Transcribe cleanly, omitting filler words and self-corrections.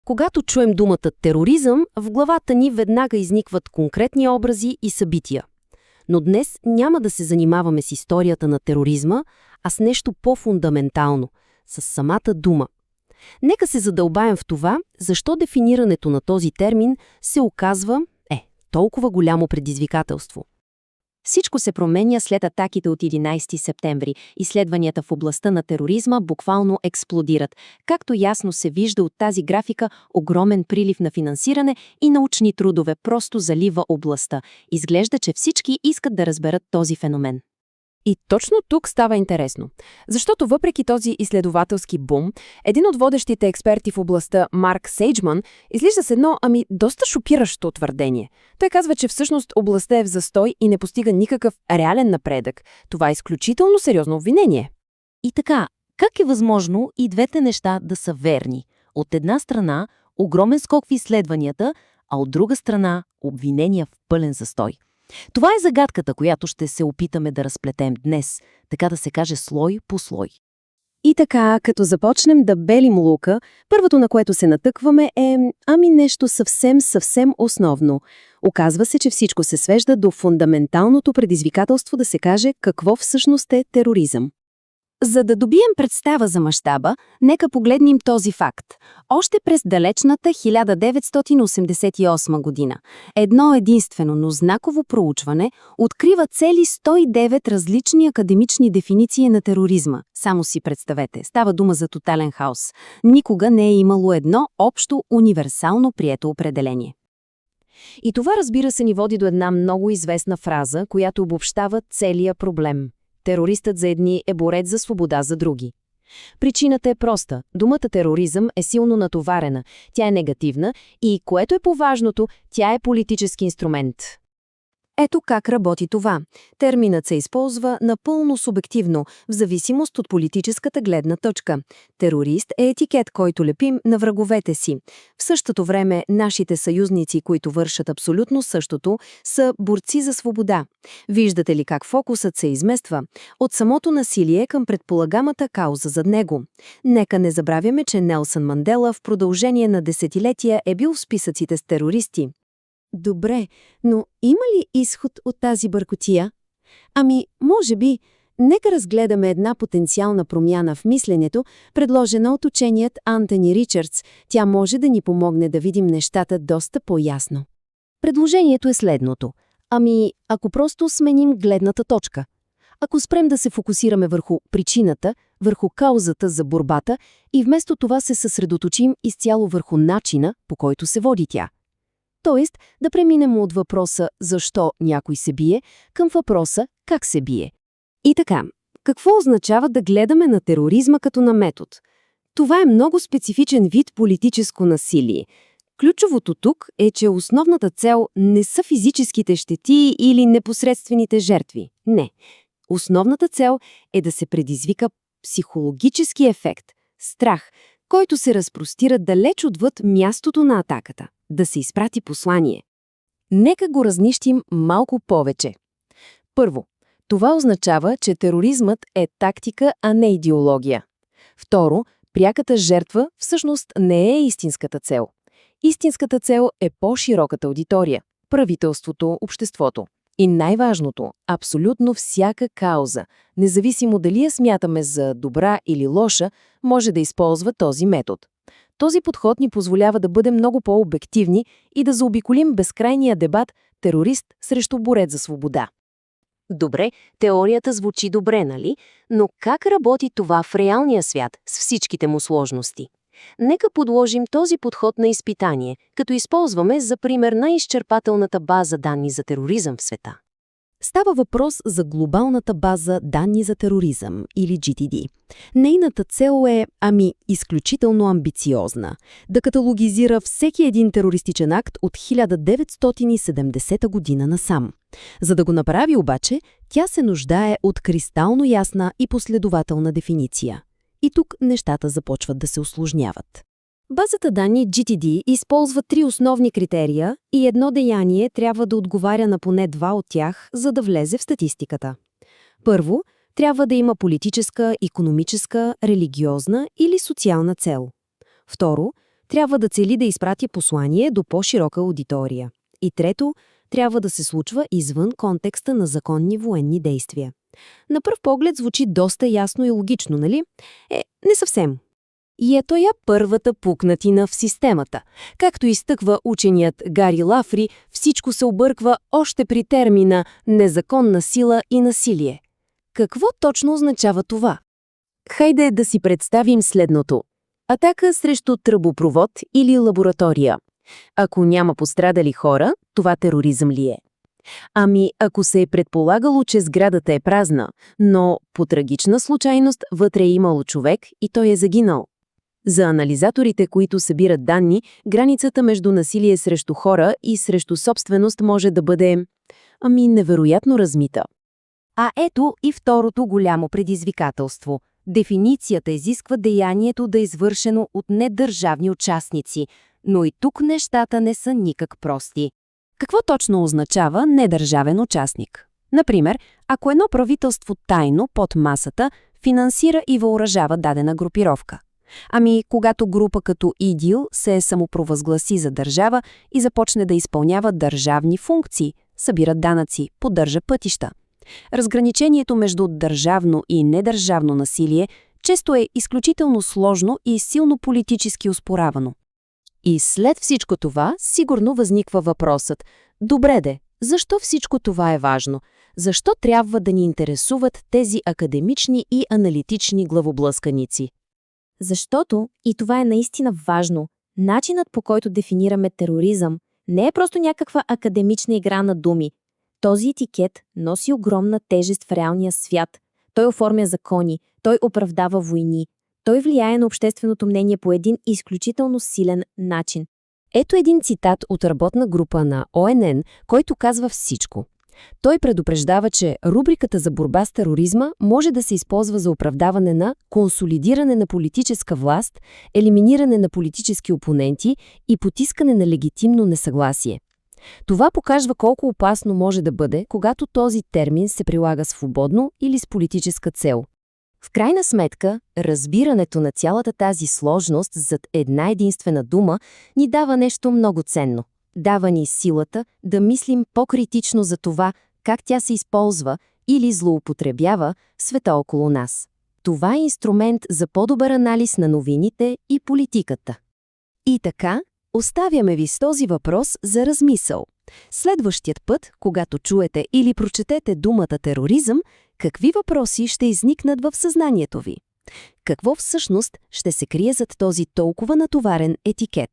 Когато чуем думата тероризъм, в главата ни веднага изникват конкретни образи и събития. Но днес няма да се занимаваме с историята на тероризма, а с нещо по-фундаментално – с самата дума. Нека се задълбаем в това, защо дефинирането на този термин се оказва толкова голямо предизвикателство. Всичко се променя след атаките от 11 септември. Изследванията в областта на тероризма буквално експлодират. Както ясно се вижда от тази графика, огромен прилив на финансиране и научни трудове просто залива областта. Изглежда, че всички искат да разберат този феномен. И точно тук става интересно, защото въпреки този изследователски бум, един от водещите експерти в областта, Марк Сейджман, излиза с едно, доста шокиращо твърдение. Той казва, че всъщност областта е в застой и не постига никакъв реален напредък. Това е изключително сериозно обвинение. И така, как е възможно и двете неща да са верни? От една страна, огромен скок в изследванията, а от друга страна, обвинения в пълен застой. Това е загадката, която ще се опитаме да разплетем днес, така да се каже слой по слой. И така, като започнем да белим лука, първото, на което се натъкваме е, нещо съвсем основно. Оказва се, че всичко се свежда до фундаменталното предизвикателство да се каже какво всъщност е тероризъм. За да добием представа за мащаба, нека погледнем този факт. Още през далечната 1988 година едно единствено, но знаково проучване открива цели 109 различни академични дефиниции на тероризма. Само си представете, става дума за тотален хаос. Никога не е имало едно общо универсално прието определение. И това, разбира се, ни води до една много известна фраза, която обобщава целия проблем. Терористът за едни е борец за свобода за други. Причината е проста. Думата тероризъм е силно натоварена, тя е негативна и, което е по-важното, тя е политически инструмент. Ето как работи това. Терминът се използва напълно субективно, в зависимост от политическата гледна точка. Терорист е етикет, който лепим на враговете си. В същото време нашите съюзници, които вършат абсолютно същото, са борци за свобода. Виждате ли как фокусът се измества? От самото насилие към предполагамата кауза зад него. Нека не забравяме, че Нелсън Мандела в продължение на десетилетия е бил в списъците с терористи. Добре, но има ли изход от тази бъркотия? Може би, нека разгледаме една потенциална промяна в мисленето, предложена от ученият Антони Ричардс. Тя може да ни помогне да видим нещата доста по-ясно. Предложението е следното. Ако просто сменим гледната точка. Ако спрем да се фокусираме върху причината, върху каузата за борбата и вместо това се съсредоточим изцяло върху начина, по който се води тя. Тоест, да преминем от въпроса «защо някой се бие» към въпроса «как се бие». И така, какво означава да гледаме на тероризма като на метод? Това е много специфичен вид политическо насилие. Ключовото тук е, че основната цел не са физическите щети или непосредствените жертви. Не. Основната цел е да се предизвика психологически ефект – страх, който се разпростира далеч отвъд мястото на атаката. Да се изпрати послание. Нека го разнищим малко повече. Първо, това означава, че тероризмът е тактика, а не идеология. Второ, пряката жертва всъщност не е истинската цел. Истинската цел е по-широката аудитория – правителството, обществото. И най-важното – абсолютно всяка кауза, независимо дали я смятаме за добра или лоша, може да използва този метод. Този подход ни позволява да бъдем много по-обективни и да заобиколим безкрайния дебат «терорист срещу борец за свобода». Добре, теорията звучи добре, нали? Но как работи това в реалния свят с всичките му сложности? Нека подложим този подход на изпитание, като използваме за пример най-изчерпателната база данни за тероризъм в света. Става въпрос за глобалната база данни за тероризъм, или GTD. Нейната цел е, изключително амбициозна – да каталогизира всеки един терористичен акт от 1970 година насам. За да го направи обаче, тя се нуждае от кристално ясна и последователна дефиниция. И тук нещата започват да се усложняват. Базата данни GTD използва 3 основни критерия и едно деяние трябва да отговаря на поне 2 от тях, за да влезе в статистиката. Първо, трябва да има политическа, икономическа, религиозна или социална цел. Второ, трябва да цели да изпрати послание до по-широка аудитория. И трето, трябва да се случва извън контекста на законни военни действия. На пръв поглед звучи доста ясно и логично, нали? Не съвсем. И ето я първата пукнатина в системата. Както изтъква ученият Гари Лафри, всичко се обърква още при термина «незаконна сила и насилие». Какво точно означава това? Хайде да си представим следното. Атака срещу тръбопровод или лаборатория. Ако няма пострадали хора, това тероризъм ли е? Ами, ако се е предполагало, че сградата е празна, но по трагична случайност вътре е имало човек и той е загинал. За анализаторите, които събират данни, границата между насилие срещу хора и срещу собственост може да бъде, невероятно размита. А ето и второто голямо предизвикателство. Дефиницията изисква деянието да е извършено от недържавни участници, но и тук нещата не са никак прости. Какво точно означава недържавен участник? Например, ако едно правителство тайно под масата финансира и въоръжава дадена групировка. Когато група като ИДИЛ се самопровъзгласи за държава и започне да изпълнява държавни функции, събира данъци, поддържа пътища. Разграничението между държавно и недържавно насилие често е изключително сложно и силно политически оспоравано. И след всичко това сигурно възниква въпросът: добре де, защо всичко това е важно? Защо трябва да ни интересуват тези академични и аналитични главоблъсканици? Защото, и това е наистина важно, начинът, по който дефинираме тероризъм, не е просто някаква академична игра на думи. Този етикет носи огромна тежест в реалния свят. Той оформя закони, той оправдава войни, той влияе на общественото мнение по един изключително силен начин. Ето един цитат от работна група на ОНН, който казва всичко. Той предупреждава, че рубриката за борба с тероризма може да се използва за оправдаване на консолидиране на политическа власт, елиминиране на политически опоненти и потискане на легитимно несъгласие. Това показва колко опасно може да бъде, когато този термин се прилага свободно или с политическа цел. В крайна сметка, разбирането на цялата тази сложност зад една единствена дума ни дава нещо много ценно. Дава ни силата да мислим по-критично за това, как тя се използва или злоупотребява в света около нас. Това е инструмент за по-добър анализ на новините и политиката. И така, оставяме ви с този въпрос за размисъл. Следващият път, когато чуете или прочетете думата тероризъм, какви въпроси ще изникнат в съзнанието ви? Какво всъщност ще се крие зад този толкова натоварен етикет?